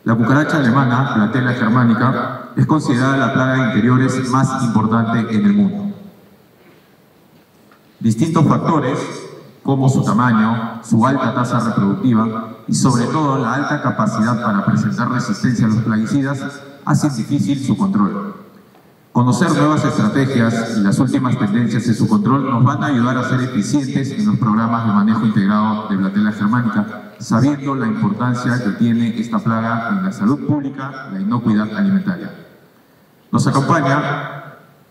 La cucaracha alemana, Blatella germanica, es considerada la plaga de interiores más importante en el mundo. Distintos factores, como su tamaño, su alta tasa reproductiva y sobre todo la alta capacidad para presentar resistencia a los plaguicidas, hacen difícil su control. Conocer nuevas estrategias y las últimas tendencias en su control nos van a ayudar a ser eficientes en los programas de manejo integrado de Blatella germanica, sabiendo la importancia que tiene esta plaga en la salud pública y la inocuidad alimentaria. Nos acompaña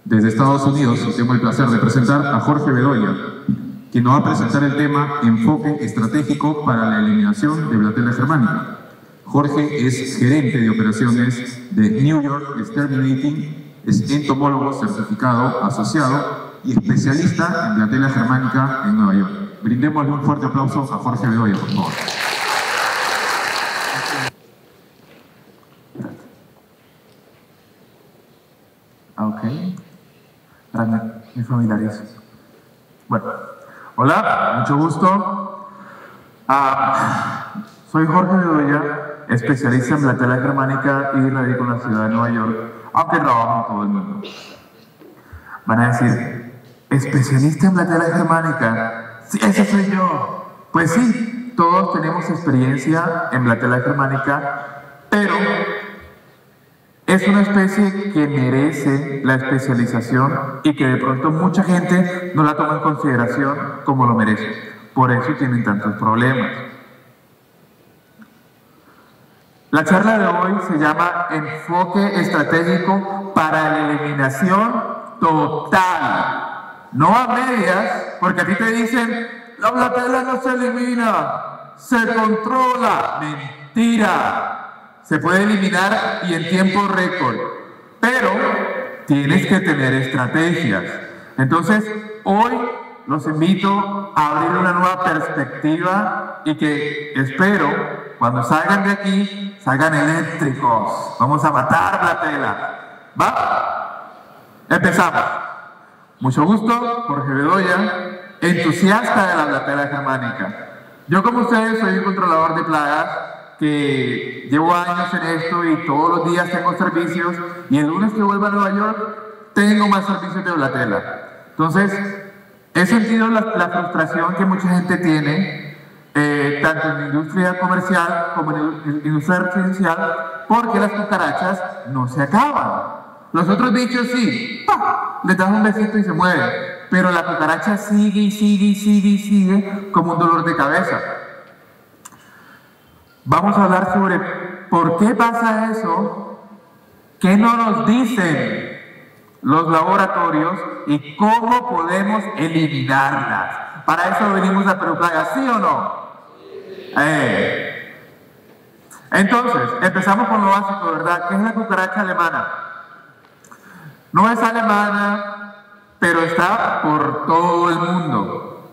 desde Estados Unidos, y tengo el placer de presentar a Jorge Bedoya, quien nos va a presentar el tema Enfoque Estratégico para la Eliminación de Blatella germanica. Jorge es gerente de operaciones de New York Exterminating, es entomólogo certificado asociado y especialista en Blatella germanica en Nueva York. Brindémosle un fuerte aplauso a Jorge Bedoya, por favor. Ok. Para mis familiares. Bueno, hola, mucho gusto. Soy Jorge Bedoya, especialista en Blatella germanica y radico en la ciudad de Nueva York, aunque trabajo en todo el mundo. Van a decir, ¿especialista en Blatella germanica? Sí, ese soy yo. Pues sí, todos tenemos experiencia en Blatella germanica, pero es una especie que merece la especialización y que de pronto mucha gente no la toma en consideración como lo merece. Por eso tienen tantos problemas. La charla de hoy se llama Enfoque Estratégico para la Eliminación Total. No a medias, porque a ti te dicen, la Blatella no se elimina, se controla. Mentira. Se puede eliminar y en tiempo récord, pero tienes que tener estrategias. Entonces, hoy los invito a abrir una nueva perspectiva y que espero, cuando salgan de aquí, salgan eléctricos. Vamos a matar Blatella. ¿Va? Empezamos. Mucho gusto, Jorge Bedoya, entusiasta de la Blatella germanica. Yo, como ustedes, soy un controlador de plagas que llevo años en esto y todos los días tengo servicios, y el lunes que vuelvo a Nueva York tengo más servicios de Blatella. Entonces, he sentido la frustración que mucha gente tiene, tanto en la industria comercial como en la industria residencial, porque las cucarachas no se acaban. Los otros bichos sí, ¡pah!, les das un besito y se mueven, pero la cucaracha sigue y sigue y sigue y sigue como un dolor de cabeza. Vamos a hablar sobre por qué pasa eso, qué no nos dicen los laboratorios y cómo podemos eliminarlas. Para eso venimos a Perú Plagas, ¿sí o no? Entonces, empezamos con lo básico, ¿verdad? ¿Qué es la cucaracha alemana? No es alemana, pero está por todo el mundo.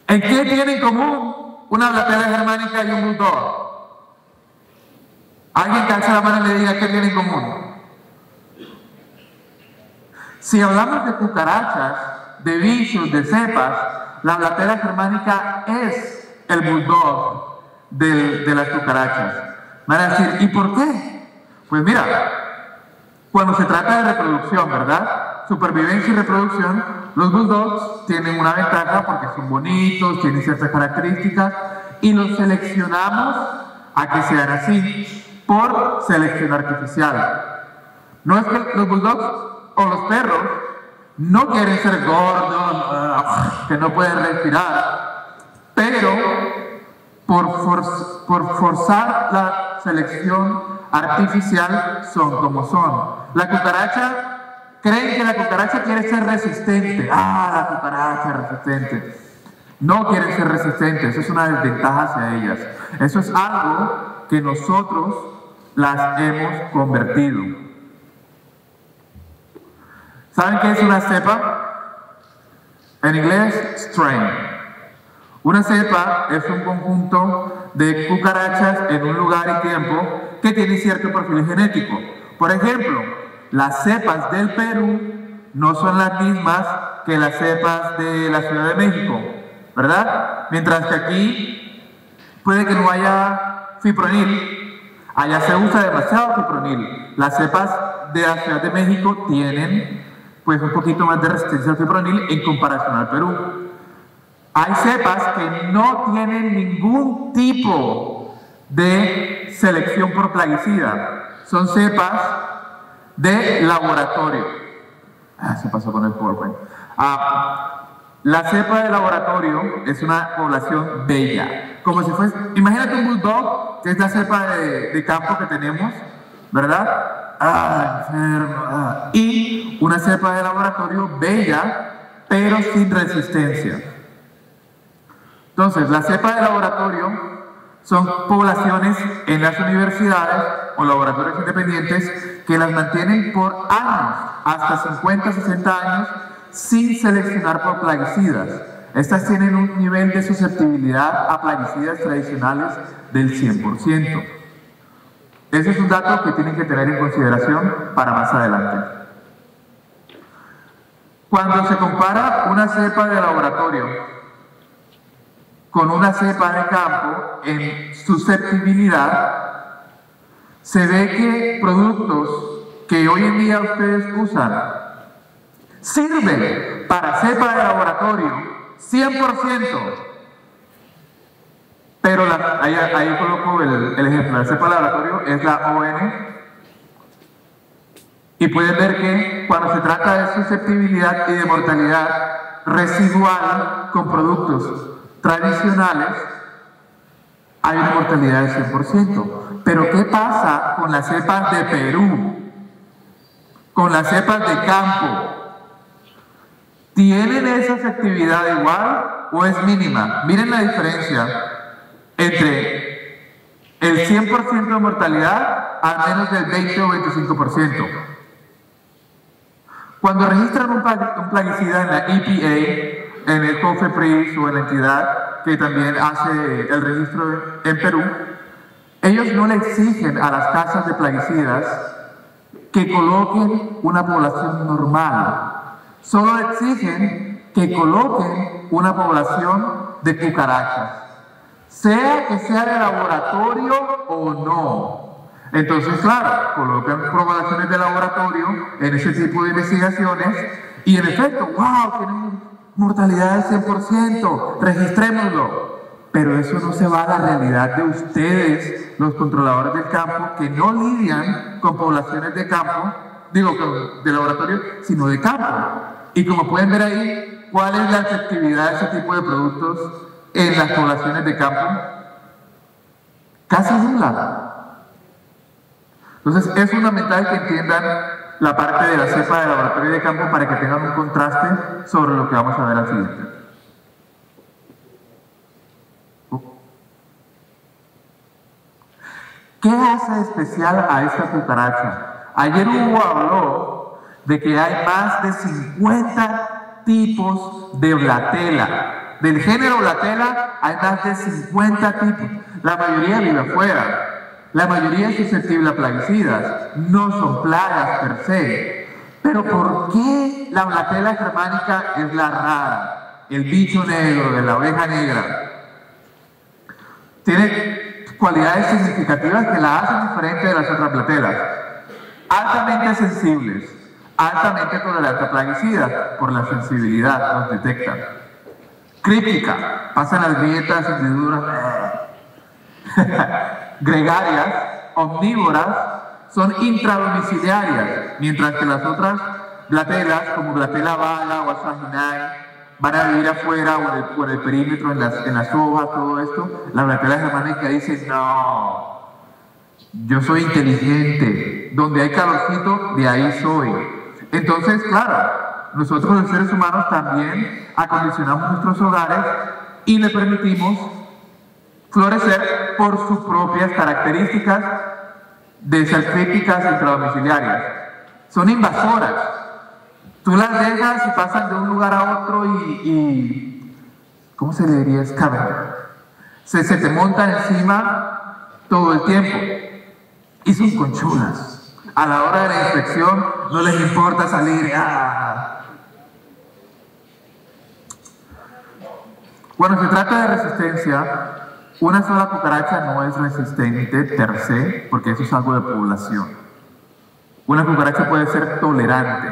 ¿En qué tienen en común una Blatella germanica y un bulldog? Alguien que alce la mano y me diga qué tienen en común. Si hablamos de cucarachas, de bichos, de cepas, la Blatella germanica es el bulldog de las cucarachas. Van a decir, ¿y por qué? Pues mira, cuando se trata de reproducción, ¿verdad? Supervivencia y reproducción, los bulldogs tienen una ventaja porque son bonitos, tienen ciertas características y los seleccionamos a que sean así por selección artificial. No es que los bulldogs o los perros no quieren ser gordos, que no pueden respirar, pero por forzar la selección artificial son como son. La cucaracha, creen que la cucaracha quiere ser resistente. La cucaracha resistente. No quieren ser resistentes, eso es una desventaja hacia ellas. Eso es algo que nosotros las hemos convertido. ¿Saben qué es una cepa? En inglés, strain. Una cepa es un conjunto de cucarachas en un lugar y tiempo que tiene cierto perfil genético. Por ejemplo, las cepas del Perú no son las mismas que las cepas de la Ciudad de México, ¿verdad? Mientras que aquí puede que no haya fipronil, Allá se usa demasiado fipronil. Las cepas de la Ciudad de México tienen pues un poquito más de resistencia al fipronil en comparación al Perú. Hay cepas que no tienen ningún tipo de selección por plaguicida. Son cepas de laboratorio. Se pasó con el PowerPoint. La cepa de laboratorio es una población bella. Como si fuese, imagínate un bulldog, que es la cepa de campo que tenemos, ¿verdad? Enfermo. Y una cepa de laboratorio bella, pero sin resistencia. Entonces, la cepa de laboratorio son poblaciones en las universidades o laboratorios independientes que las mantienen por años, hasta 50, 60 años, sin seleccionar por plaguicidas. Estas tienen un nivel de susceptibilidad a plaguicidas tradicionales del 100%. Ese es un dato que tienen que tener en consideración para más adelante. Cuando se compara una cepa de laboratorio con una cepa de campo en susceptibilidad, se ve que productos que hoy en día ustedes usan sirven para cepa de laboratorio 100%, pero ahí coloco el ejemplo. La cepa de laboratorio es la ON, y pueden ver que cuando se trata de susceptibilidad y de mortalidad residual con productos tradicionales, hay una mortalidad del 100%. Pero ¿qué pasa con las cepas de Perú? Con las cepas de campo. ¿Tienen esa efectividad igual o es mínima? Miren la diferencia entre el 100% de mortalidad a menos del 20 o 25%. Cuando registran un plaguicida en la EPA, en el COFEPRIS o en la entidad que también hace el registro en Perú, ellos no le exigen a las casas de plaguicidas que coloquen una población normal. Solo exigen que coloquen una población de cucarachas, sea que sea de laboratorio o no. Entonces, claro, colocan poblaciones de laboratorio en ese tipo de investigaciones y en efecto, wow, tienen mortalidad del 100%, registrémoslo. Pero eso no se va a la realidad de ustedes, los controladores del campo, que no lidian con poblaciones de campo, de laboratorio, sino de campo. Y como pueden ver ahí, ¿cuál es la efectividad de ese tipo de productos en las poblaciones de campo? Casi nula. Entonces es fundamental que entiendan la parte de la cepa de laboratorio de campo para que tengan un contraste sobre lo que vamos a ver al siguiente. ¿Qué hace especial a esta cucaracha? Ayer Hugo habló de que hay más de 50 tipos de blatela. Del género blatela hay más de 50 tipos. La mayoría vive afuera. La mayoría es susceptible a plaguicidas. No son plagas per se. Pero ¿por qué la blatela germánica es la rara? El bicho negro de la oveja negra. Tiene cualidades significativas que la hacen diferente de las otras blatelas. Altamente sensibles, altamente tolerantes a plaguicidas, por la sensibilidad los detectan. Críptica, pasan las grietas, hendiduras. Gregarias, omnívoras, son intradomiciliarias, mientras que las otras blatelas, como blatela vaga o asaginae, van a vivir afuera o en el perímetro, en las hojas, todo esto. La blatela germánica dice, no, yo soy inteligente, donde hay calorcito, de ahí soy. Entonces, claro, nosotros los seres humanos también acondicionamos nuestros hogares y le permitimos florecer por sus propias características de ser críticas intradomiciliarias. Son invasoras. Tú las dejas y pasan de un lugar a otro y ¿cómo se le diría? Se te montan encima todo el tiempo. Y son conchudas. A la hora de la inspección no les importa salir. Cuando se trata de resistencia, una sola cucaracha no es resistente per se, porque eso es algo de población. Una cucaracha puede ser tolerante,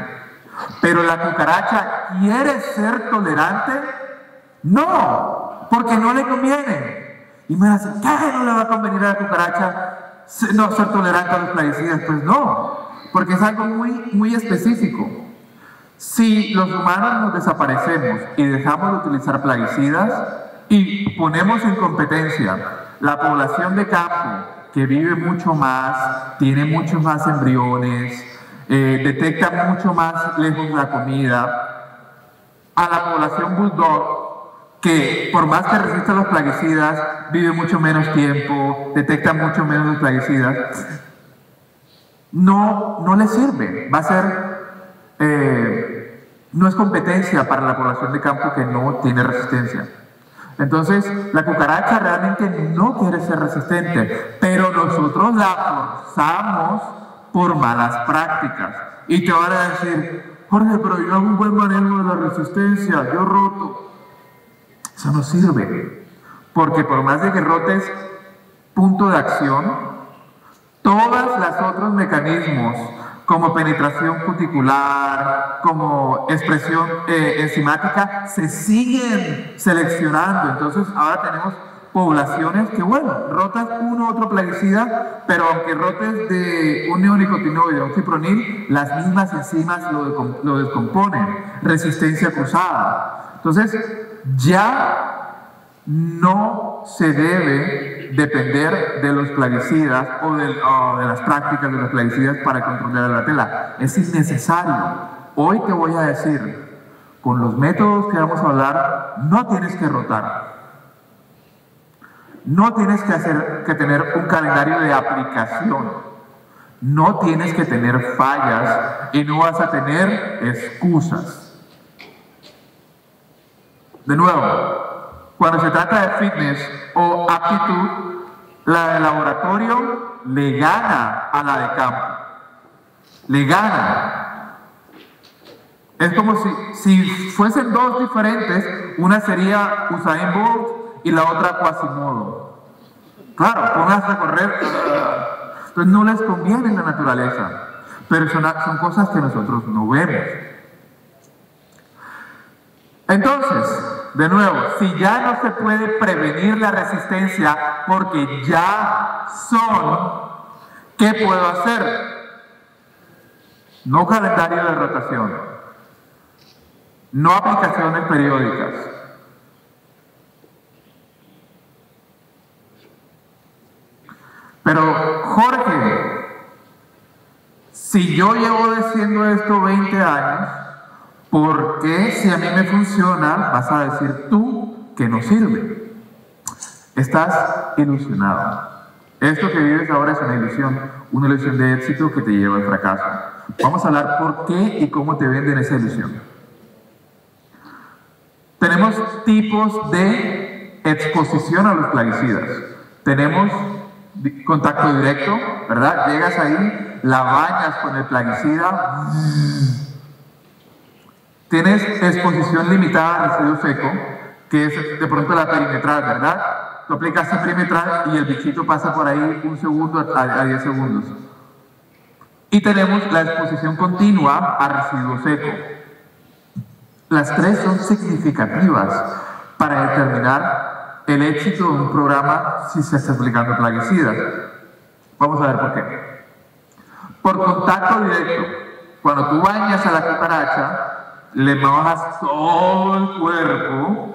pero la cucaracha quiere ser tolerante, no, porque no le conviene. Y me dicen, ¿qué no le va a convenir a la cucaracha no ser tolerante a los plaguicidas? Pues no, porque es algo muy específico. Si los humanos nos desaparecemos y dejamos de utilizar plaguicidas y ponemos en competencia la población de campo, que vive mucho más, tiene muchos más embriones, detecta mucho más lejos la comida, a la población bulldog, que por más que resista los plaguicidas, vive mucho menos tiempo, detecta mucho menos los plaguicidas, no le sirve, va a ser, no es competencia para la población de campo que no tiene resistencia. Entonces, la cucaracha realmente no quiere ser resistente, pero nosotros la forzamos por malas prácticas. Y te van a decir, Jorge, pero yo hago un buen manejo de la resistencia, yo roto. Eso no sirve, porque por más de que rotes punto de acción, todos los otros mecanismos, como penetración cuticular, como expresión enzimática, se siguen seleccionando. Entonces ahora tenemos poblaciones que, bueno, rotas uno u otro plaguicida, pero aunque rotes de un neonicotinoide o un fipronil, las mismas enzimas lo descomponen. Resistencia cruzada. Entonces ya no se debe depender de los plaguicidas o de las prácticas de los plaguicidas para controlar la tela. Es innecesario. Hoy te voy a decir, con los métodos que vamos a hablar, no tienes que rotar. No tienes que tener un calendario de aplicación. No tienes que tener fallas y no vas a tener excusas. De nuevo, cuando se trata de fitness o aptitud, la de laboratorio le gana a la de campo. Le gana. Es como si fuesen dos diferentes, una sería Usain Bolt y la otra Quasimodo. Claro, pónganse a correr. Entonces no les conviene la naturaleza, pero son cosas que nosotros no vemos. Entonces, de nuevo, si ya no se puede prevenir la resistencia porque ya son, ¿qué puedo hacer? No calendario de rotación, no aplicaciones periódicas. Pero, Jorge, si yo llevo diciendo esto 20 años, ¿por qué si a mí me funciona vas a decir tú que no sirve? Estás ilusionado. Esto que vives ahora es una ilusión de éxito que te lleva al fracaso. Vamos a hablar por qué y cómo te venden esa ilusión. Tenemos tipos de exposición a los plaguicidas. Tenemos contacto directo, ¿verdad? Llegas ahí, la bañas con el plaguicida. Tienes exposición limitada al residuo seco, que es de pronto la perimetral, ¿verdad? Tú aplicas la perimetral y el bichito pasa por ahí 1 segundo a 10 segundos. Y tenemos la exposición continua a residuo seco. Las tres son significativas para determinar el éxito de un programa si se está aplicando plaguicidas. Vamos a ver por qué. Por contacto directo. Cuando tú bañas a la cucaracha, le mojas todo el cuerpo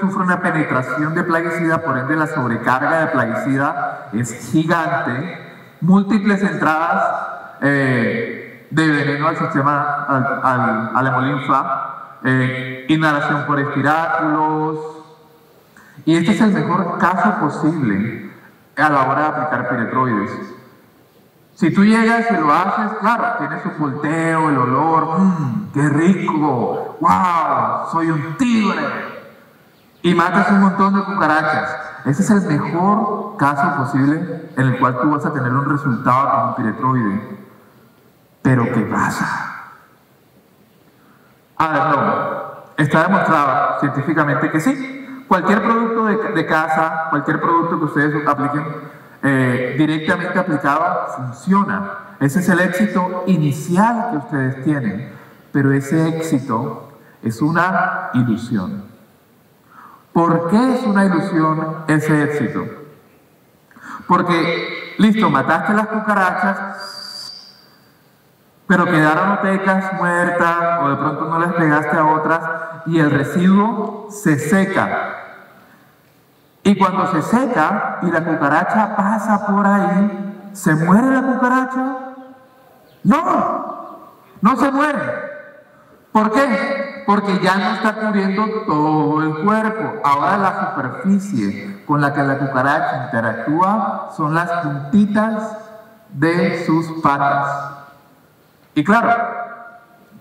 sufre una penetración de plaguicida, por ende la sobrecarga de plaguicida es gigante, múltiples entradas de veneno al sistema, al hemolinfa, inhalación por espiráculos, y este es el mejor caso posible a la hora de aplicar piretroides. Si tú llegas y lo haces, claro, tienes un volteo, el olor, ¡qué rico! ¡Wow! ¡Soy un tigre! Y matas un montón de cucarachas. Ese es el mejor caso posible en el cual tú vas a tener un resultado con un piretroide. Pero ¿qué pasa? A ver, no. Está demostrado científicamente que sí. Cualquier producto de casa, cualquier producto que ustedes apliquen, directamente aplicado, funciona. Ese es el éxito inicial que ustedes tienen, pero ese éxito es una ilusión. ¿Por qué es una ilusión ese éxito? Porque, listo, mataste las cucarachas, pero quedaron otecas muertas, o de pronto no les pegaste a otras, y el residuo se seca. Y cuando se seca y la cucaracha pasa por ahí, ¿se muere la cucaracha? No, no se muere. ¿Por qué? Porque ya no está cubriendo todo el cuerpo. Ahora la superficie con la que la cucaracha interactúa son las puntitas de sus patas. Y claro,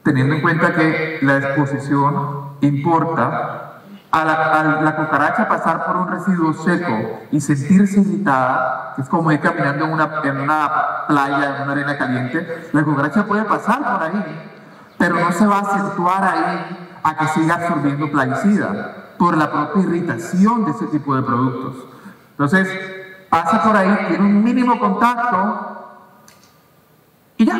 teniendo en cuenta que la exposición importa, a la cucaracha pasar por un residuo seco y sentirse irritada, que es como ir caminando en una playa, en una arena caliente, la cucaracha puede pasar por ahí, pero no se va a acentuar ahí a que siga absorbiendo plaguicida por la propia irritación de ese tipo de productos. Entonces, pasa por ahí, tiene un mínimo contacto y ya.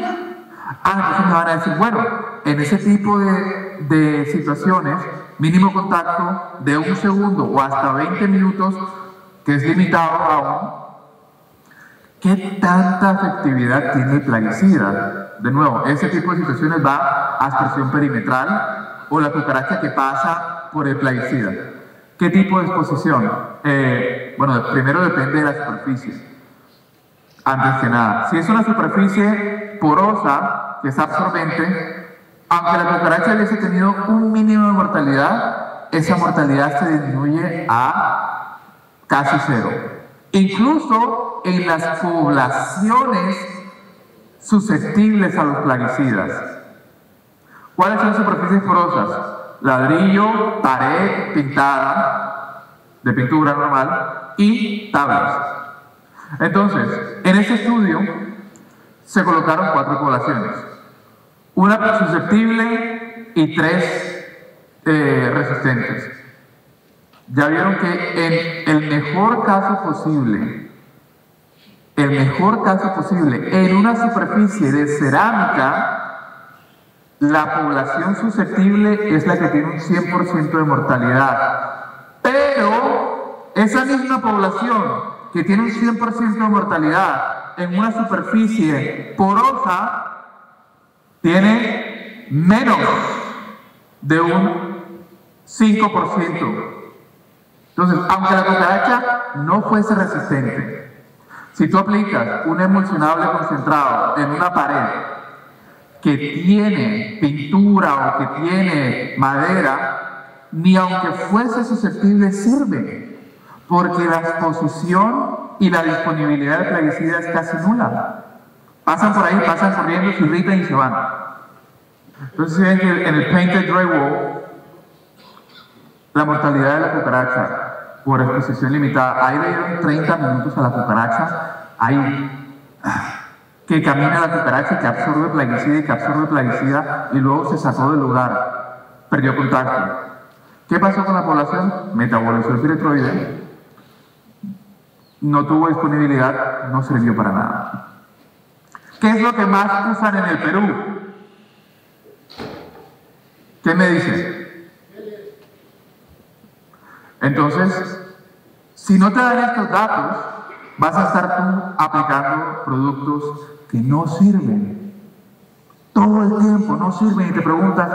Entonces me van a decir, bueno, en ese tipo de situaciones, mínimo contacto de 1 segundo o hasta 20 minutos, que es limitado aún, ¿qué tanta efectividad tiene el plaguicida? De nuevo, ese tipo de situaciones va a aspersión perimetral o la cucaracha que pasa por el plaguicida. ¿Qué tipo de exposición? Bueno, primero depende de la superficie. Antes que nada, si es una superficie porosa, que es absorbente, aunque la cucaracha hubiese tenido un mínimo de mortalidad, esa mortalidad se disminuye a casi cero. Incluso en las poblaciones susceptibles a los plaguicidas. ¿Cuáles son superficies porosas? Ladrillo, pared pintada, de pintura normal, y tablas. Entonces, en este estudio se colocaron 4 poblaciones. Una susceptible y 3 resistentes. Ya vieron que en el mejor caso posible, en una superficie de cerámica, la población susceptible es la que tiene un 100% de mortalidad. Pero esa misma población que tiene un 100% de mortalidad en una superficie porosa, tiene menos de un 5%. Entonces, aunque la cucaracha no fuese resistente, si tú aplicas un emulsionable concentrado en una pared que tiene pintura o que tiene madera, ni aunque fuese susceptible sirve, porque la exposición y la disponibilidad de plaguicida es casi nula. Pasan por ahí, pasan corriendo, se irritan y se van. Entonces si ven que en el painted drywall, la mortalidad de la cucaracha por exposición limitada, ahí le dieron 30 minutos a la cucaracha, ahí que camina la cucaracha, que absorbe plaguicida y luego se sacó del lugar, perdió contacto. ¿Qué pasó con la población? Metabolizó el piretroide, no tuvo disponibilidad, no sirvió para nada. ¿Qué es lo que más usan en el Perú? ¿Qué me dicen? Entonces, si no te dan estos datos, vas a estar tú aplicando productos que no sirven. Todo el tiempo no sirven y te preguntas,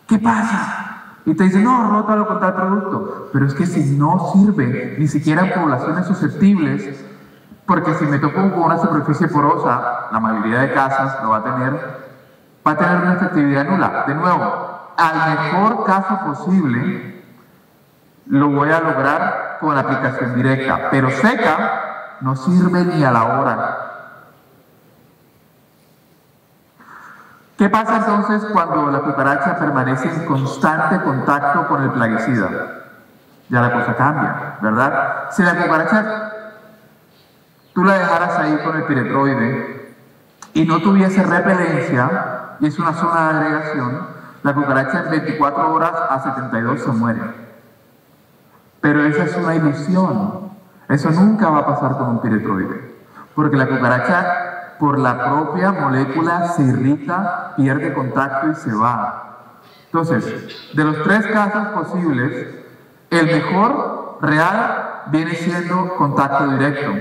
¿qué pasa? Y te dicen, no, rótalo con tal producto. Pero es que si no sirve, ni siquiera en poblaciones susceptibles, porque si me toco con una superficie porosa, la mayoría de casas lo va a tener una efectividad nula. De nuevo, al mejor caso posible, lo voy a lograr con la aplicación directa, pero seca no sirve ni a la hora. ¿Qué pasa entonces cuando la cucaracha permanece en constante contacto con el plaguicida? Ya la cosa cambia, ¿verdad? Si la cucaracha tú la dejaras ahí con el piretroide y no tuviese repelencia, y es una zona de agregación, la cucaracha en 24 horas a 72 se muere. Pero esa es una ilusión. Eso nunca va a pasar con un piretroide. Porque la cucaracha, por la propia molécula, se irrita, pierde contacto y se va. Entonces, de los 3 casos posibles, el mejor real viene siendo contacto directo.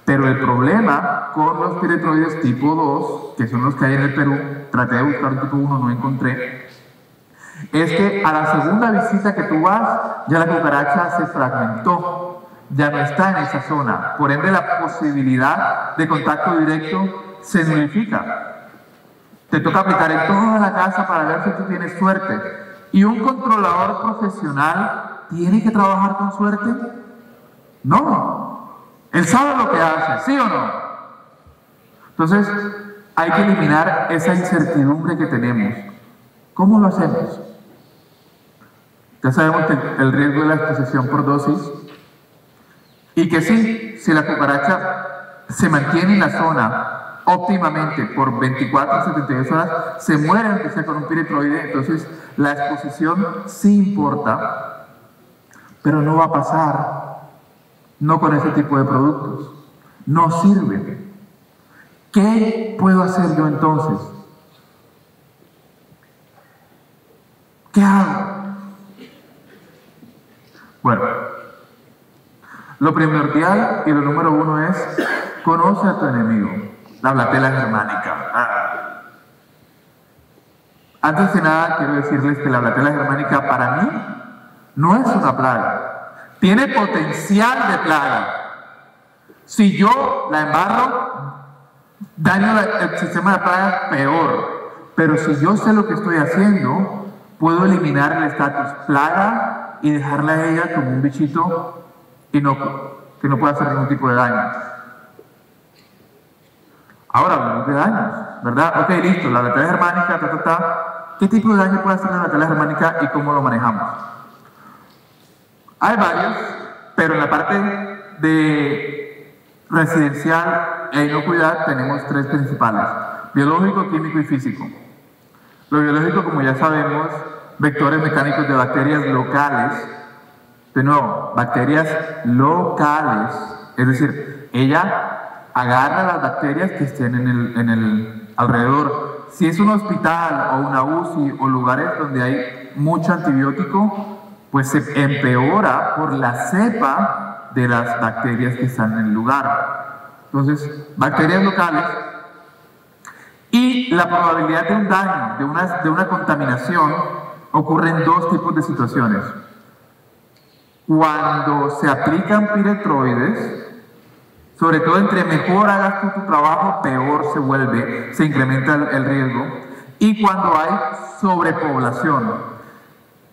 Pero el problema con los piretroides tipo 2, que son los que hay en el Perú, traté de buscar un tipo 1, no encontré, es que a la segunda visita que tú vas, ya la cucaracha se fragmentó, ya no está en esa zona. Por ende, la posibilidad de contacto directo se nullifica. Te toca aplicar en toda la casa para ver si tú tienes suerte. ¿Y un controlador profesional tiene que trabajar con suerte? No. Él sabe lo que hace, ¿sí o no? Entonces, hay que eliminar esa incertidumbre que tenemos. ¿Cómo lo hacemos? Ya sabemos que el riesgo de la exposición por dosis, y que sí, si la cucaracha se mantiene en la zona óptimamente por 24 a 72 horas, se muere aunque sea con un piretroide. Entonces la exposición sí importa, pero no va a pasar, no con ese tipo de productos, no sirve. ¿Qué puedo hacer yo entonces? ¿Qué hago? Bueno, lo primordial y lo número 1 es: conoce a tu enemigo, la blatela germánica. Antes de nada, quiero decirles que la blatela germánica para mí no es una plaga. Tiene potencial de plaga. Si yo la embarro, daño el sistema de plagas peor. Pero si yo sé lo que estoy haciendo, puedo eliminar el estatus plaga y dejarla a ella como un bichito inocuo, que no puede hacer ningún tipo de daño. Ahora hablamos de daños, ¿verdad? Ok, listo, la blatela germánica, ¿qué tipo de daño puede hacer la blatela germánica y cómo lo manejamos? Hay varios, pero en la parte de residencial e inocuidad tenemos 3 principales: biológico, químico y físico. Lo biológico, como ya sabemos, vectores mecánicos de bacterias locales. De nuevo, bacterias locales, es decir, ella agarra las bacterias que estén en el alrededor. Si es un hospital o una UCI o lugares donde hay mucho antibiótico, pues se empeora por la cepa de las bacterias que están en el lugar. Entonces, bacterias locales. Y la probabilidad de un daño, de una contaminación, ocurre en 2 tipos de situaciones. Cuando se aplican piretroides, sobre todo entre mejor hagas tú tu trabajo, peor se vuelve, se incrementa el riesgo. Y cuando hay sobrepoblación,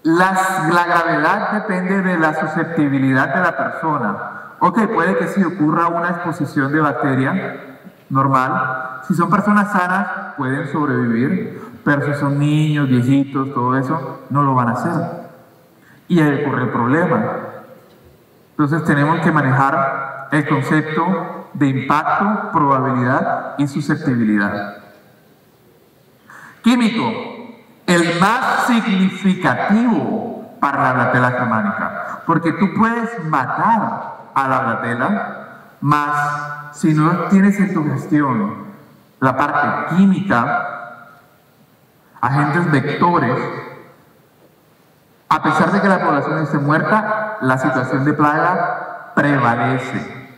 la gravedad depende de la susceptibilidad de la persona. Ok, puede que si ocurra una exposición de bacteria normal, si son personas sanas pueden sobrevivir, pero si son niños, viejitos, todo eso, no lo van a hacer. Y ahí ocurre el problema. Entonces tenemos que manejar el concepto de impacto, probabilidad y susceptibilidad. Químico, el más significativo para la blatela germánica, porque tú puedes matar a la blatela, más si no tienes en tu gestión la parte química, agentes vectores, a pesar de que la población esté muerta, la situación de plaga prevalece.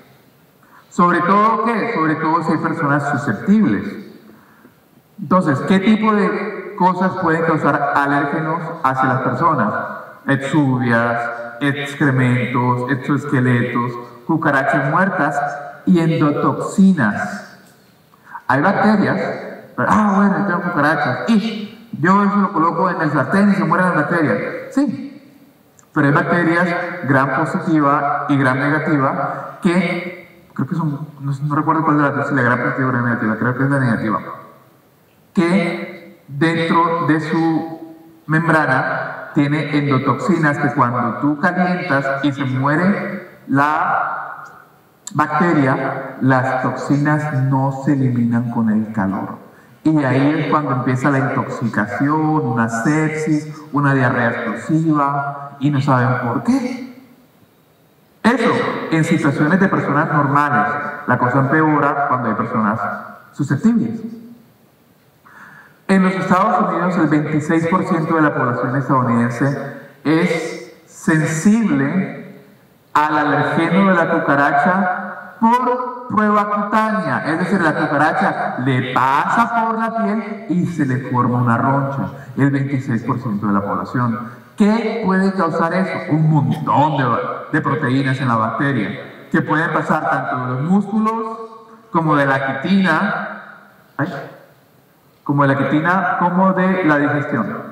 Sobre todo, ¿qué? Sobre todo si hay personas susceptibles. Entonces, ¿qué tipo de cosas pueden causar alérgenos hacia las personas? Exuvias, excrementos, exoesqueletos, cucarachas muertas y endotoxinas. Hay bacterias, bueno, yo tengo cucarachas, y yo eso lo coloco en el sartén y se mueren las bacterias. Sí, pero hay bacterias gram positiva y gram negativa que, creo que son, no recuerdo cuál es si la gram positiva o gram negativa, creo que es la negativa, que dentro de su membrana tiene endotoxinas que cuando tú calientas y se muere la bacteria, las toxinas no se eliminan con el calor Y ahí es cuando empieza la intoxicación, una sepsis, una diarrea explosiva, y no saben por qué. Eso, en situaciones de personas normales. La cosa empeora cuando hay personas susceptibles. En los Estados Unidos, el 26% de la población estadounidense es sensible al alergeno de la cucaracha por prueba cutánea. Es decir, la cucaracha le pasa por la piel y se le forma una roncha. El 26% de la población. ¿Qué puede causar eso? Un montón de proteínas en la bacteria, que pueden pasar tanto de los músculos como de la quitina, como de la digestión.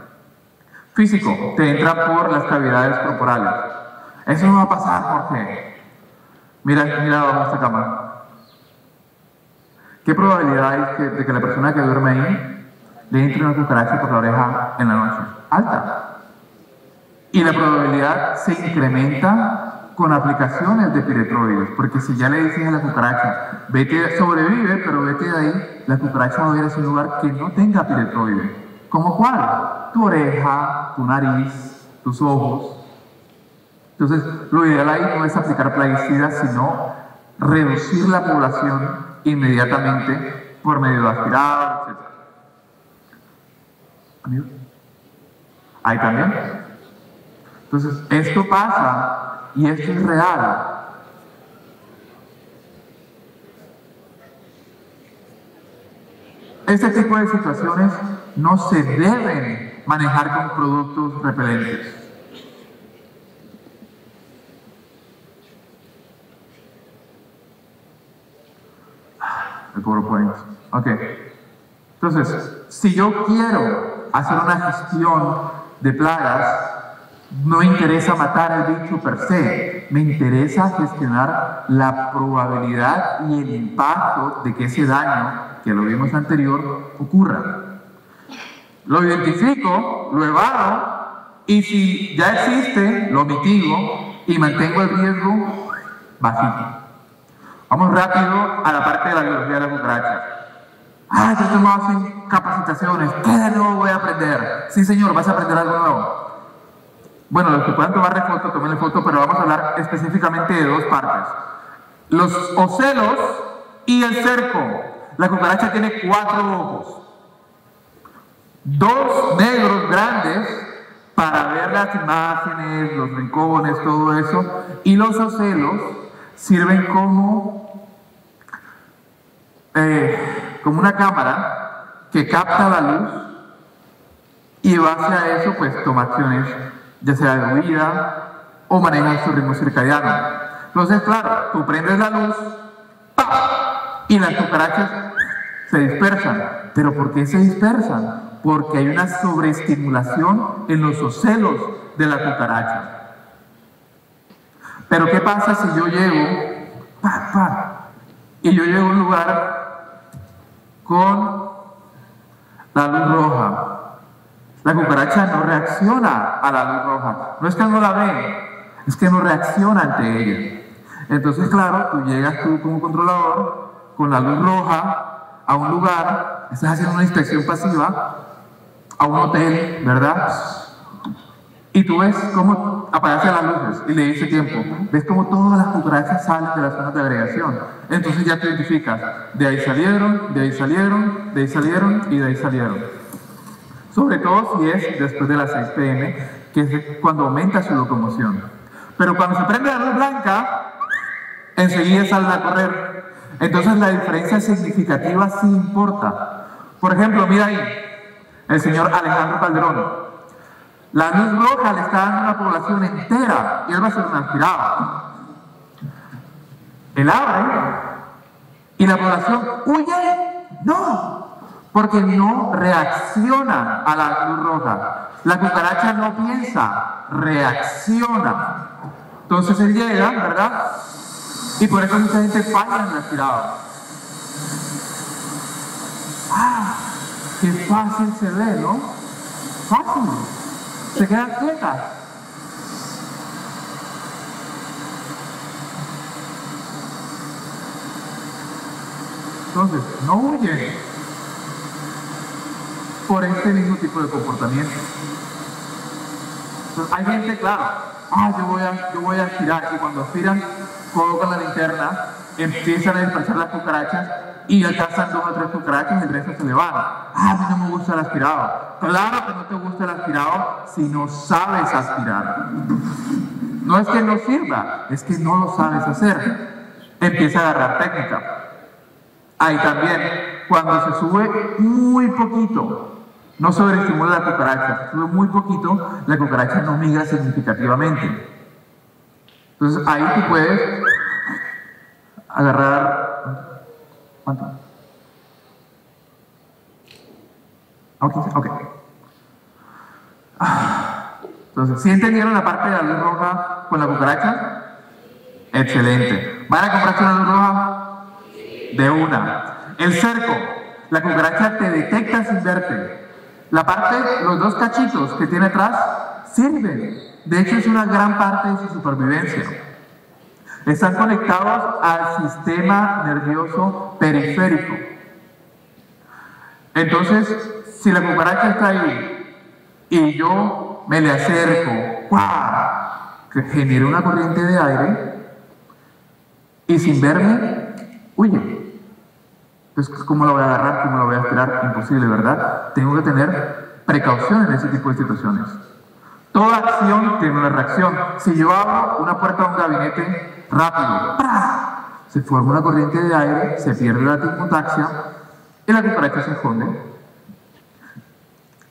Físico, te entra por las cavidades corporales. Eso no va a pasar, Jorge. Mira bajo esta cama. ¿Qué probabilidad hay de que la persona que duerme ahí le entre una cucaracha por la oreja en la noche? Alta. Y la probabilidad se incrementa con aplicaciones de piretroides, porque si ya le dices a la cucaracha, vete, sobrevive, pero vete de ahí, la cucaracha va a ir a ese lugar que no tenga piretroides. ¿Cómo cuál? Tu oreja, tu nariz, tus ojos. Entonces, lo ideal ahí no es aplicar plaguicidas, sino reducir la población inmediatamente por medio de aspirado, etc. ¿Amigo? Ahí también. Entonces, esto pasa y esto es real. Este tipo de situaciones no se deben manejar con productos repelentes. El PowerPoint. Ok. Entonces, si yo quiero hacer una gestión de plagas, no me interesa matar al bicho per se, me interesa gestionar la probabilidad y el impacto de que ese daño, que lo vimos anterior, ocurra. Lo identifico, lo evado, y si ya existe, lo mitigo y mantengo el riesgo bajito. Vamos rápido a la parte de la biología de la cucaracha. Yo tengo hacen capacitaciones, ¿qué de nuevo voy a aprender? Sí, señor, vas a aprender algo nuevo. Bueno, los que puedan tomarle foto, tómenle foto, pero vamos a hablar específicamente de dos partes. Los ocelos y el cerco. La cucaracha tiene 4 ojos. 2 negros grandes para ver las imágenes, los rincones, todo eso. Y los ocelos sirven como una cámara que capta la luz y en base a eso pues toma acciones, ya sea de huida o maneja su ritmo circadiano. Entonces, claro, tú prendes la luz ¡pam! Y las cucarachas se dispersan. ¿Pero por qué se dispersan? Porque hay una sobreestimulación en los ocelos de la cucaracha. Pero ¿qué pasa si yo llego y yo llego a un lugar con la luz roja? La cucaracha no reacciona a la luz roja. No es que no la ve, es que no reacciona ante ella. Entonces, claro, tú llegas tú como controlador con la luz roja a un lugar, estás haciendo una inspección pasiva a un hotel, ¿verdad? Y tú ves cómo aparecen las luces y le dice tiempo. Ves cómo todas las cucarachas salen de las zonas de agregación. Entonces ya te identificas. De ahí salieron, de ahí salieron, de ahí salieron y de ahí salieron. Sobre todo si es después de las 6 p.m., que es cuando aumenta su locomoción. Pero cuando se prende la luz blanca, enseguida salen a correr. Entonces la diferencia significativa sí importa. Por ejemplo, mira ahí, el señor Alejandro Calderón. La luz roja le está dando a una población entera y él va a ser un aspirado. Él abre y la población huye. No, porque no reacciona a la luz roja. La cucaracha no piensa, reacciona. Entonces él llega, ¿verdad? Y por eso mucha gente falla en el aspirado. Qué fácil se ve, ¿no? Fácil. Se quedan quietas. Entonces, no huyen. por este mismo tipo de comportamiento. Entonces, hay gente, claro, yo voy a aspirar, y cuando aspiran, colocan la linterna, empiezan a dispersar las cucarachas y alcanzan 2 o 3 cucarachas y el resto se le van. A mí no me gusta el aspirado. Claro que no te gusta el aspirado si no sabes aspirar. No es que no sirva, es que no lo sabes hacer. Empieza a agarrar técnica. Ahí también, cuando se sube muy poquito, no sobreestimula la cucaracha, se sube muy poquito, la cucaracha no migra significativamente. Entonces ahí tú puedes agarrar... ¿Cuánto? Ok. Entonces, ¿sí entendieron la parte de la luz roja con la cucaracha? Excelente. ¿Van a comprarse una luz roja? De una. El cerco. La cucaracha te detecta sin verte. La parte, los 2 cachitos que tiene atrás, sirven. De hecho, es una gran parte de su supervivencia. Están conectados al sistema nervioso periférico. Entonces, si la cucaracha está ahí y yo me le acerco, ¡guau!, que genere una corriente de aire y sin verme, huye. Entonces, ¿cómo lo voy a agarrar? ¿Cómo lo voy a esperar? Imposible, ¿verdad? Tengo que tener precaución en ese tipo de situaciones. Toda acción tiene una reacción. Si yo abro una puerta de un gabinete rápido, ¡pra!, se forma una corriente de aire, se pierde la termotaxia y la cucaracha se esconde.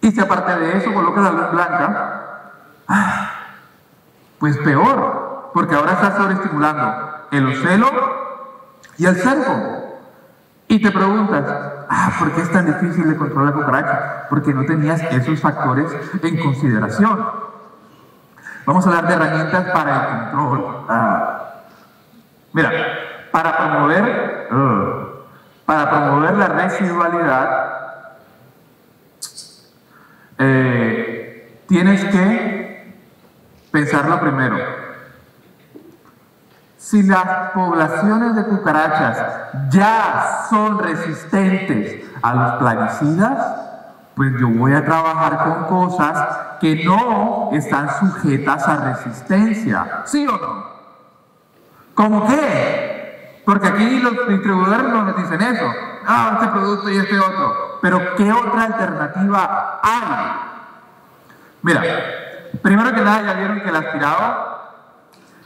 Y si aparte de eso coloca la luz blanca, pues peor, porque ahora está sobreestimulando el ocelo y el cerco. Y te preguntas, ¿por qué es tan difícil de controlar la cucaracha? Porque no tenías esos factores en consideración. Vamos a hablar de herramientas para el control. Mira, para promover la residualidad, tienes que pensarlo primero. Si las poblaciones de cucarachas ya son resistentes a los plaguicidas, pues yo voy a trabajar con cosas que no están sujetas a resistencia. ¿Sí o no? ¿Cómo qué? Porque aquí los distribuidores no nos dicen eso. Este producto y este otro. Pero ¿qué otra alternativa hay? Mira, primero que nada ya vieron que el aspirado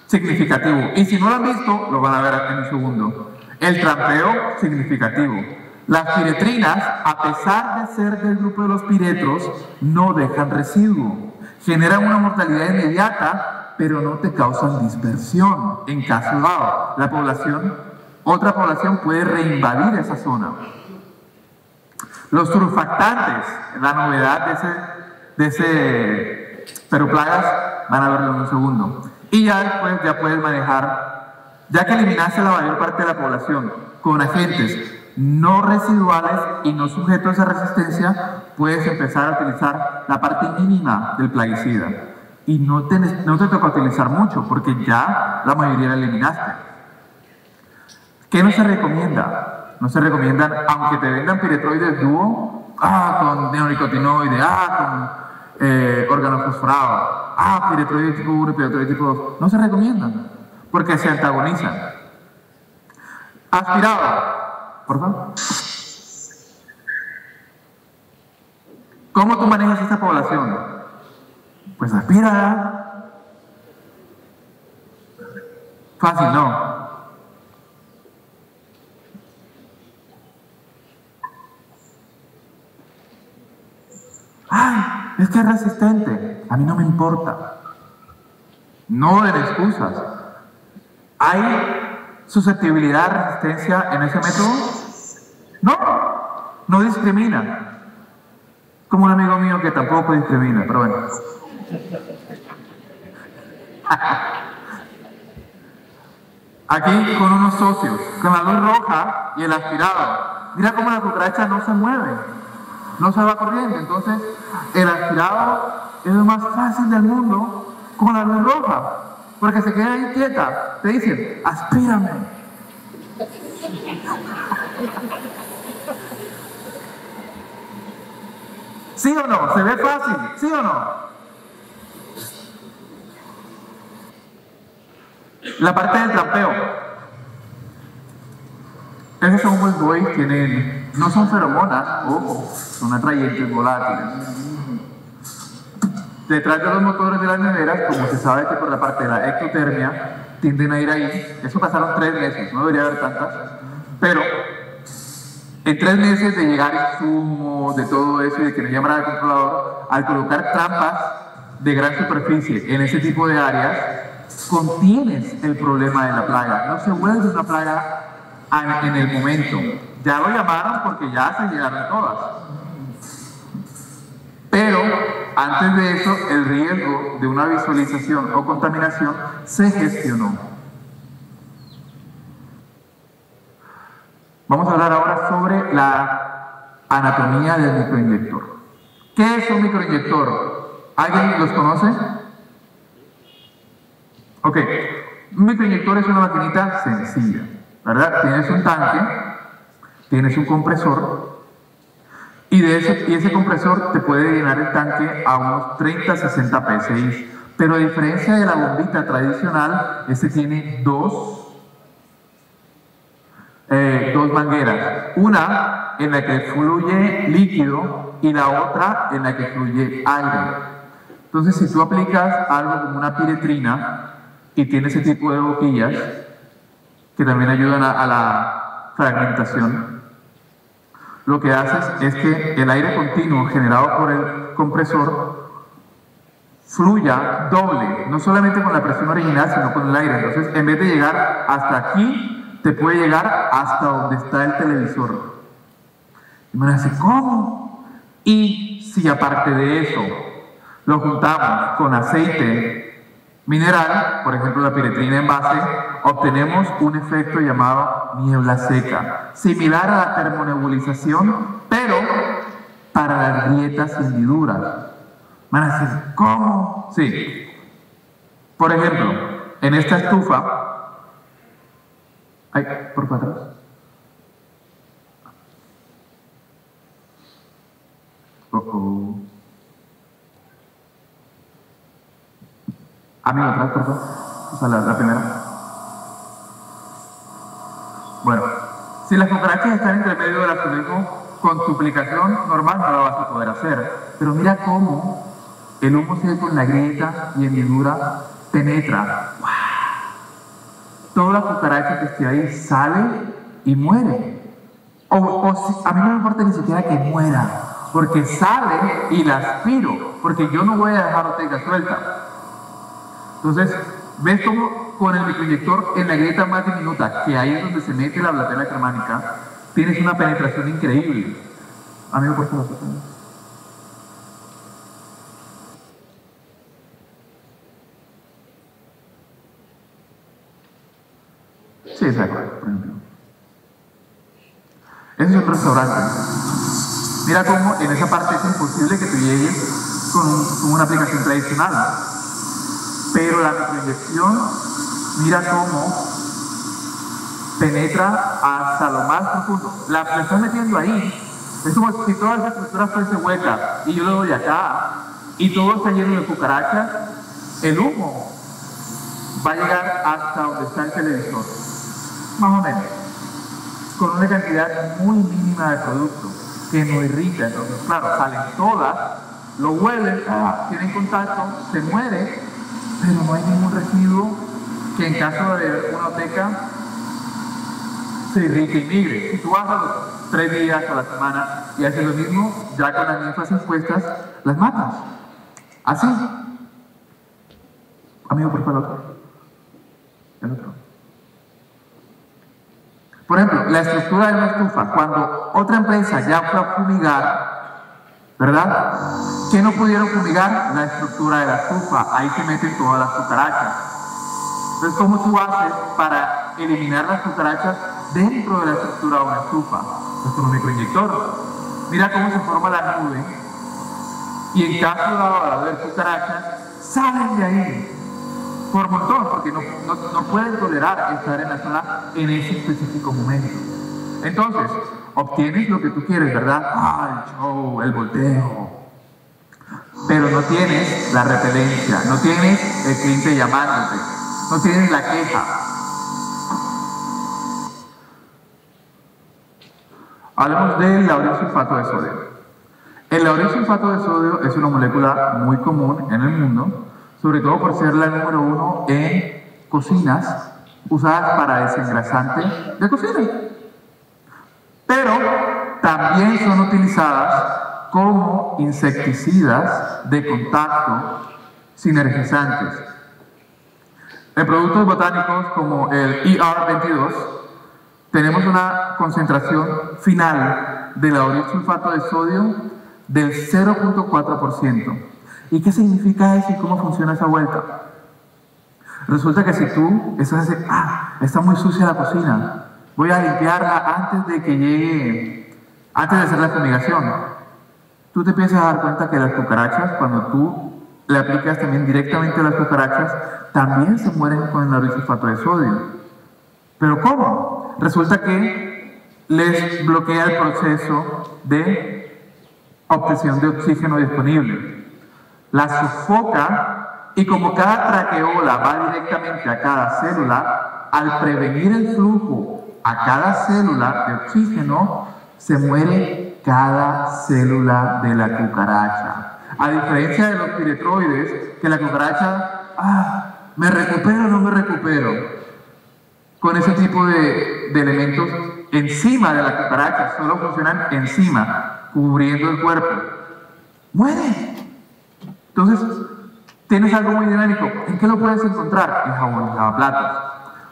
significativo. Y si no lo han visto, lo van a ver en un segundo. El trampeo significativo. Las piretrinas, a pesar de ser del grupo de los piretros, no dejan residuo. Generan una mortalidad inmediata, pero no te causan dispersión. En caso dado, otra población puede reinvadir esa zona. Los surfactantes, la novedad de ese peroplagas, van a verlo en un segundo. Y ya después ya puedes manejar, ya que eliminaste la mayor parte de la población con agentes no residuales y no sujetos a resistencia, puedes empezar a utilizar la parte mínima del plaguicida. Y no te toca utilizar mucho, porque ya la mayoría la eliminaste. ¿Qué no se recomienda? No se recomiendan, aunque te vendan piretroides dúo, con neonicotinoide, con organofosforado, piretroides tipo 1 y piretroides tipo 2, no se recomiendan, porque se antagonizan. Aspirado. Por favor. ¿Cómo tú manejas esta población? Pues aspira. Fácil, ¿no? Es que es resistente. A mí no me importa. No den excusas. ¿Hay susceptibilidad a resistencia en ese método? No discrimina. Como un amigo mío que tampoco discrimina, pero bueno. Aquí con unos socios, con la luz roja y el aspirado. Mira cómo la cucaracha no se mueve, no se va corriendo. Entonces, el aspirado es lo más fácil del mundo con la luz roja, porque se queda ahí quieta. Te dicen, aspírame. ¿Sí o no? ¿Se ve fácil? ¿Sí o no? La parte del trampeo. Esos hongos boy tienen, no son feromonas, ojo, son atrayentes volátiles. Detrás de los motores de las neveras, como se sabe que por la parte de la ectotermia, tienden a ir ahí. Eso pasaron 3 meses, no debería haber tantas, pero en 3 meses de llegar el zumo, de todo eso y de que no llamara al controlador, al colocar trampas de gran superficie en ese tipo de áreas, contienes el problema de la plaga. No se vuelve una plaga en el momento. Ya lo llamaron porque ya se llegaron todas. Pero antes de eso, el riesgo de una visualización o contaminación se gestionó. Vamos a hablar ahora sobre la anatomía del microinyector. ¿Qué es un microinyector? ¿Alguien los conoce? Ok, un microinyector es una maquinita sencilla, ¿verdad? Tienes un tanque, tienes un compresor, y ese compresor te puede llenar el tanque a unos 30-60 psi. Pero a diferencia de la bombita tradicional, este tiene dos mangueras. Una en la que fluye líquido y la otra en la que fluye aire. Entonces, si tú aplicas algo como una piretrina y tiene ese tipo de boquillas que también ayudan a la fragmentación, lo que haces es que el aire continuo generado por el compresor fluya doble, no solamente con la presión original, sino con el aire. Entonces, en vez de llegar hasta aquí, te puede llegar hasta donde está el televisor. Y me dice, ¿cómo? Y si aparte de eso lo juntamos con aceite mineral, por ejemplo la piretrina en base, obtenemos un efecto llamado niebla seca, similar a la termonebulización, pero para las grietas y hendiduras. Van a decir, ¿cómo? Sí. Por ejemplo, en esta estufa, ay, por para atrás. Amigo, atrás, por favor. O sea, la primera. Bueno, si las cucarachas están entre medio del azulejo, con tu aplicación normal no la vas a poder hacer. Pero mira cómo el humo seco en la grieta y hendidura penetra. ¡Wow! Toda la cucaracha que esté ahí sale y muere. A mí no me importa ni siquiera que muera, porque sale y la aspiro, porque yo no voy a dejar Ortega suelta. Entonces, ¿ves cómo con el microinyector en la grieta más diminuta, que ahí es donde se mete la blatela germánica, tienes una penetración increíble? Amigo, por favor. Sí, exacto, por ejemplo. Ese es un restaurante. Mira cómo en esa parte es imposible que tú llegues con una aplicación tradicional. Pero la microinyección, mira cómo penetra hasta lo más profundo. La estás metiendo ahí. Es como si toda esa estructura fuese hueca y yo le doy acá y todo está lleno de cucarachas. El humo va a llegar hasta donde está el televisor. Más o menos. Con una cantidad muy mínima de producto que no irrita. Entonces, claro, salen todas, lo huelen, tienen contacto, se muere, pero no hay ningún residuo que en caso de una oteca se irrite y migre. Si tú vas a los 3 días a la semana y haces lo mismo, ya con las ninfas impuestas, las matas. Así. Amigo, por favor. El otro. Por ejemplo, la estructura de una estufa, cuando otra empresa ya fue a fumigar, ¿verdad? ¿Qué no pudieron fumigar? La estructura de la estufa. Ahí se meten todas las cucarachas. Entonces, ¿cómo tú haces para eliminar las cucarachas dentro de la estructura de una estufa? Pues con un microinyector. Mira cómo se forma la nube. Y en caso de haber cucarachas, salen de ahí. Por montón, porque no pueden tolerar estar en la zona en ese específico momento. Entonces, obtienes lo que tú quieres, ¿verdad? El show, el volteo. pero no tienes la repelencia, no tienes el cliente llamándote, no tienes la queja. Hablemos del laurilsulfato de sodio. El laurilsulfato de sodio es una molécula muy común en el mundo, sobre todo por ser la número 1 en cocinas usadas para desengrasante de cocina. Pero también son utilizadas como insecticidas de contacto sinergizantes. En productos botánicos como el ER22 tenemos una concentración final de laurilsulfato de sodio del 0.4%. ¿Y qué significa eso y cómo funciona esa vuelta? Resulta que si tú estás así, está muy sucia la cocina, voy a limpiarla antes de que llegue, antes de hacer la fumigación, tú te empiezas a dar cuenta que las cucarachas, cuando tú le aplicas también directamente a las cucarachas, también se mueren con el laurilsulfato de sodio. ¿Pero cómo? Resulta que les bloquea el proceso de obtención de oxígeno disponible. La sofoca y como cada traqueola va directamente a cada célula, al prevenir el flujo a cada célula de oxígeno, se muere cada célula de la cucaracha. A diferencia de los piretroides, que la cucaracha, ¿me recupero o no me recupero? Con ese tipo de elementos encima de la cucaracha, solo funcionan encima, cubriendo el cuerpo. ¡Muere! Entonces, tienes algo muy dinámico. ¿En qué lo puedes encontrar? En jabón, en lavaplatos.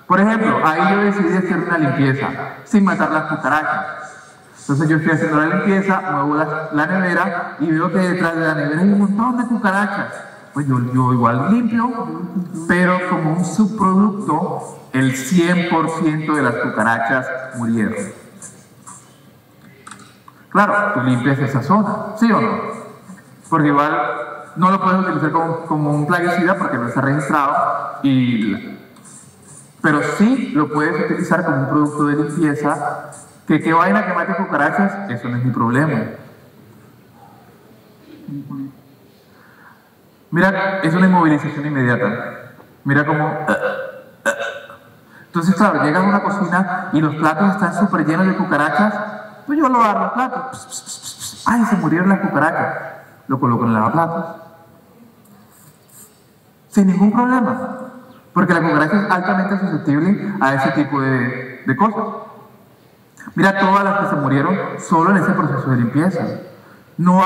Por ejemplo, ahí yo decidí hacer una limpieza sin matar las cucarachas. Entonces yo estoy haciendo la limpieza, muevo la nevera y veo que detrás de la nevera hay un montón de cucarachas. Pues yo igual limpio, pero como un subproducto, el 100% de las cucarachas murieron. Claro, tú limpias esa zona, ¿sí o no? Porque igual no lo puedes utilizar como un plaguicida porque no está registrado, pero sí lo puedes utilizar como un producto de limpieza. Que vaina que mate cucarachas, eso no es mi problema. Mira, es una inmovilización inmediata. Mira cómo... Entonces, claro, llegas a una cocina y los platos están súper llenos de cucarachas, pues yo lo agarro los platos. ¡Ay, se murieron las cucarachas! Lo coloco en el lavaplatos. Sin ningún problema. Porque la cucaracha es altamente susceptible a ese tipo de cosas. Mira todas las que se murieron solo en ese proceso de limpieza. No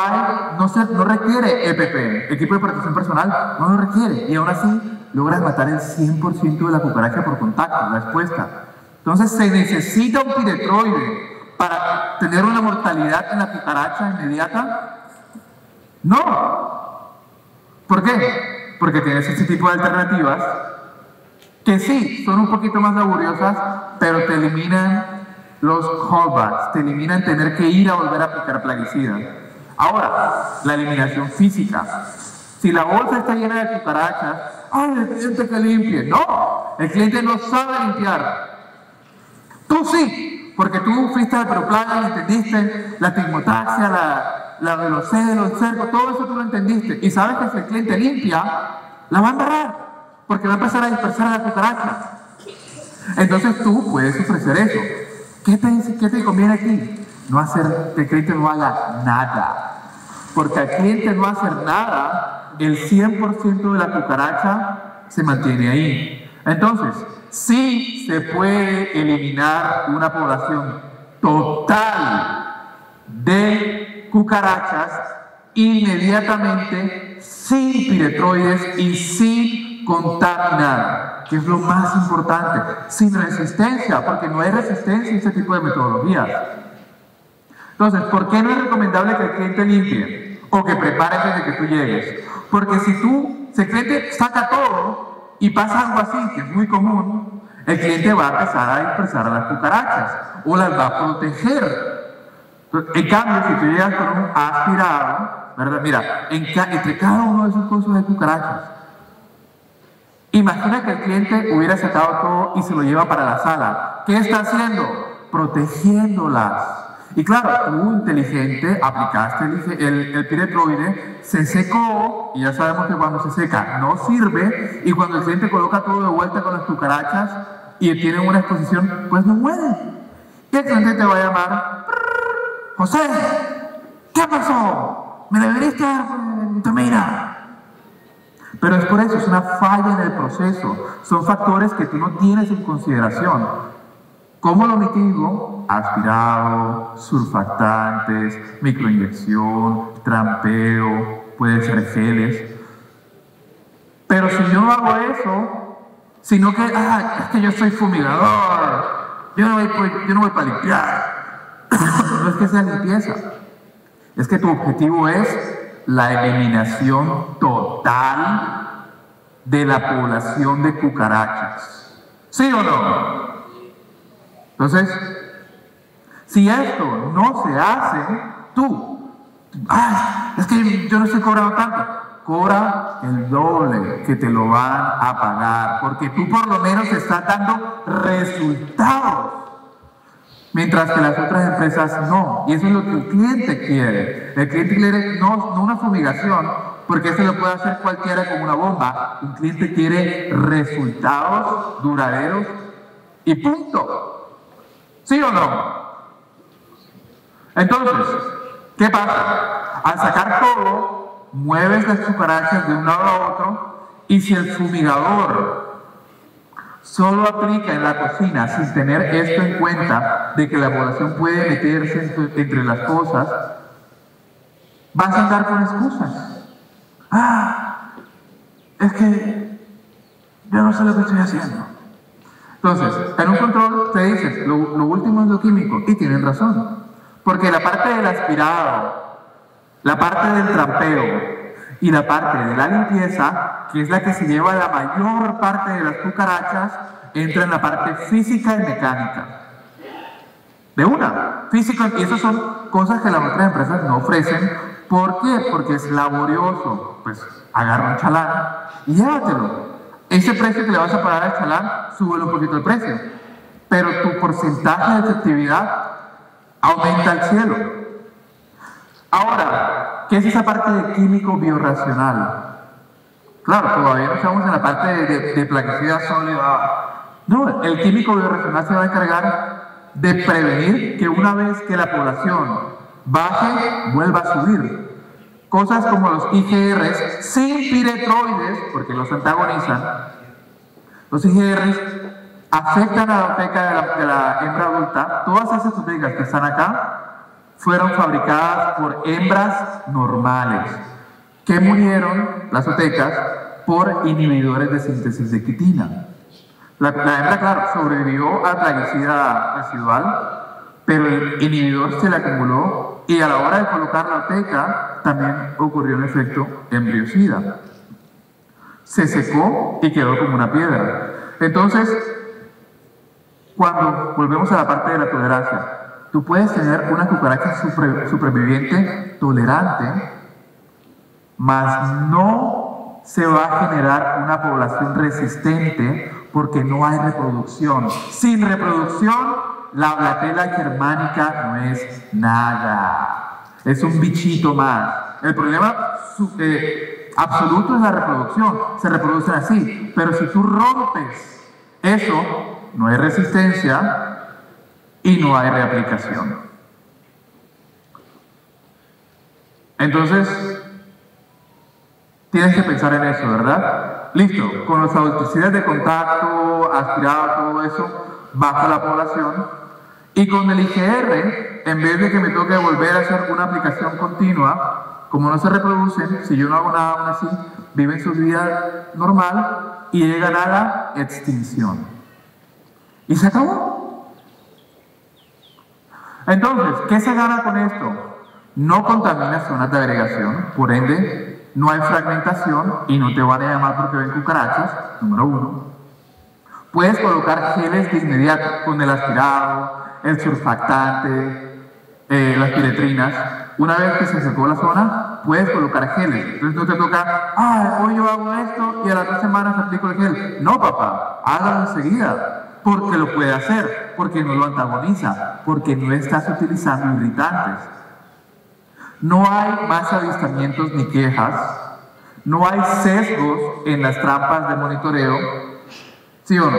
requiere EPP, equipo de protección personal, no lo requiere. Y aún así logras matar el 100% de la cucaracha por contacto, la expuesta. Entonces se necesita un piretroide para tener una mortalidad en la cucaracha inmediata. No. ¿Por qué? Porque tienes este tipo de alternativas que sí, son un poquito más laboriosas, pero te eliminan los callbacks, te eliminan tener que ir a volver a aplicar plaguicida. Ahora, la eliminación física. Si la bolsa está llena de cucarachas, ¡ay, el cliente que limpie! ¡No! El cliente no sabe limpiar. Tú sí, porque tú fuiste al Proplaga y entendiste la tigmotaxia, la velocelo, el cerco, todo eso tú lo entendiste. Y sabes que si el cliente limpia, la va a embarrar, porque va a empezar a dispersar a la cucaracha. Entonces tú puedes ofrecer eso. ¿Qué te conviene aquí? No hacer que el cliente no haga nada. Porque al cliente no hacer nada, el 100% de la cucaracha se mantiene ahí. Entonces, sí se puede eliminar una población total de cucarachas inmediatamente, sin piretroides y sin contaminar, que es lo más importante, sin resistencia, porque no hay resistencia a este tipo de metodologías. Entonces, ¿por qué no es recomendable que el cliente limpie o que prepare desde que tú llegues? Porque si el cliente saca todo y pasa algo así, que es muy común, el cliente va a empezar a dispersar a las cucarachas o las va a proteger. En cambio, si tú llegas con un aspirado, ¿verdad? Mira, entre cada uno de esos cosas hay cucarachas. Imagina que el cliente hubiera sacado todo y se lo lleva para la sala. ¿Qué está haciendo? Protegiéndolas. Y claro, tú inteligente aplicaste el piretroide, se secó, y ya sabemos que cuando se seca no sirve, y cuando el cliente coloca todo de vuelta con las cucarachas y tienen una exposición, pues no muere. Y el cliente te va a llamar: José, ¿qué pasó? ¿Me deberías dar vitamina? Pero es por eso, es una falla en el proceso. Son factores que tú no tienes en consideración. ¿Cómo lo mitigo? Aspirado, surfactantes, microinyección, trampeo, puede ser geles. Pero si yo no hago eso, sino que, es que yo soy fumigador, yo no voy para limpiar. No es que sea limpieza, es que tu objetivo es la eliminación total de la población de cucarachas. ¿Sí o no? Entonces, si esto no se hace, tú, es que yo no estoy cobrando tanto, cobra el doble, que te lo van a pagar, porque tú por lo menos estás dando resultados, mientras que las otras empresas no. Y eso es lo que el cliente quiere. El cliente quiere no una fumigación, porque eso lo puede hacer cualquiera con una bomba. Un cliente quiere resultados duraderos y punto. ¿Sí o no? Entonces, ¿qué pasa? Al sacar todo, mueves las cucarachas de un lado a otro, y si el fumigador solo aplica en la cocina sin tener esto en cuenta, de que la población puede meterse entre las cosas, vas a andar con excusas. Es que yo no sé lo que estoy haciendo. Entonces, en un control te dices, lo último es lo químico, y tienen razón. Porque la parte del aspirado, la parte del trampeo y la parte de la limpieza, que es la que se lleva la mayor parte de las cucarachas, entra en la parte física y mecánica. De una, físico, y esas son cosas que las otras empresas no ofrecen. ¿Por qué? Porque es laborioso. Pues agarra un chalán y llévatelo. Ese precio que le vas a pagar al chalán, súbele un poquito el precio, pero tu porcentaje de efectividad aumenta al cielo. Ahora, ¿qué es esa parte de químico biorracional? Claro, todavía no estamos en la parte de plaguicida sólida. No, el químico biorracional se va a encargar de prevenir que una vez que la población baje, vuelva a subir. Cosas como los IGRs sin piretroides, porque los antagonizan. Los IGRs afectan a la oteca de la hembra adulta. Todas esas otecas que están acá fueron fabricadas por hembras normales, que murieron, las otecas, por inhibidores de síntesis de quitina. La hembra, claro, sobrevivió a plaguicida residual, pero el inhibidor se le acumuló, y a la hora de colocar la oteca también ocurrió un efecto embriocida. Se secó y quedó como una piedra. Entonces, cuando volvemos a la parte de la tolerancia, tú puedes tener una cucaracha superviviente tolerante, mas no se va a generar una población resistente porque no hay reproducción. Sin reproducción, la blatela germánica no es nada. Es un bichito más. El problema absoluto es la reproducción. Se reproducen así. Pero si tú rompes eso, no hay resistencia y no hay reaplicación. Entonces, tienes que pensar en eso, ¿verdad? Listo, con los adulticidas de contacto, aspirado, todo eso, baja la población. Y con el IGR, en vez de que me toque volver a hacer una aplicación continua, como no se reproducen, si yo no hago nada aún así, viven su vida normal y llegan a la extinción. Y se acabó. Entonces, ¿qué se gana con esto? No contaminas zonas de agregación, por ende, no hay fragmentación y no te van a llamar porque ven cucarachas, número uno. Puedes colocar geles de inmediato con el aspirado, el surfactante, las piretrinas. Una vez que se secó la zona, puedes colocar geles. Entonces no te toca, hoy yo hago esto y a las 2 semanas aplico el gel. No, papá, hágalo enseguida, porque lo puede hacer. porque no lo antagoniza, porque no estás utilizando irritantes. No hay más avistamientos ni quejas, no hay sesgos en las trampas de monitoreo, ¿sí o no?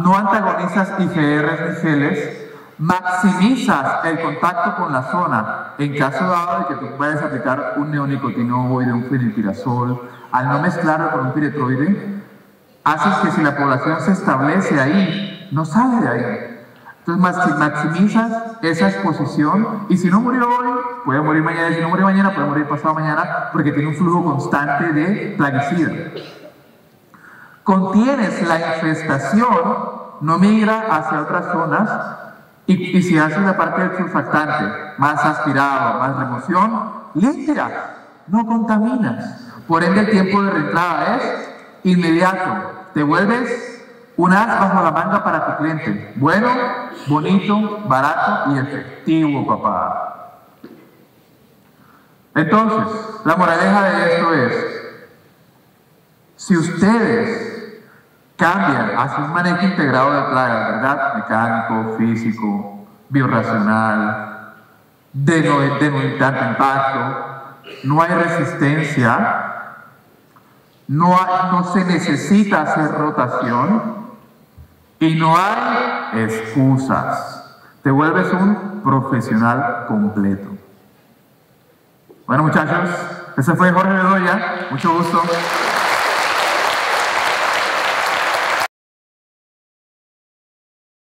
No antagonizas IGRs ni geles, maximizas el contacto con la zona en caso dado de que tú puedas aplicar un neonicotinoide, un fenilpirazol, al no mezclarlo con un piretroide, haces que si la población se establece ahí, no sale de ahí. Entonces maximizas esa exposición y si no murió hoy, puede morir mañana, y si no murió mañana, puede morir pasado mañana, porque tiene un flujo constante de plaguicida. Contienes la infestación, no migra hacia otras zonas, y si haces la parte del surfactante, más aspirado, más remoción, limpia, no contaminas. Por ende, el tiempo de reentrada es inmediato. Te vuelves un as bajo la manga para tu cliente. Bueno, bonito, barato y efectivo, papá. Entonces, la moraleja de esto es, si ustedes cambian hacia un manejo integrado de plagas, ¿verdad? Mecánico, físico, biorracional, de no tanto impacto, no hay resistencia, no se necesita hacer rotación y no hay excusas. Te vuelves un profesional completo. Bueno, muchachos, ese fue Jorge Bedoya. Mucho gusto.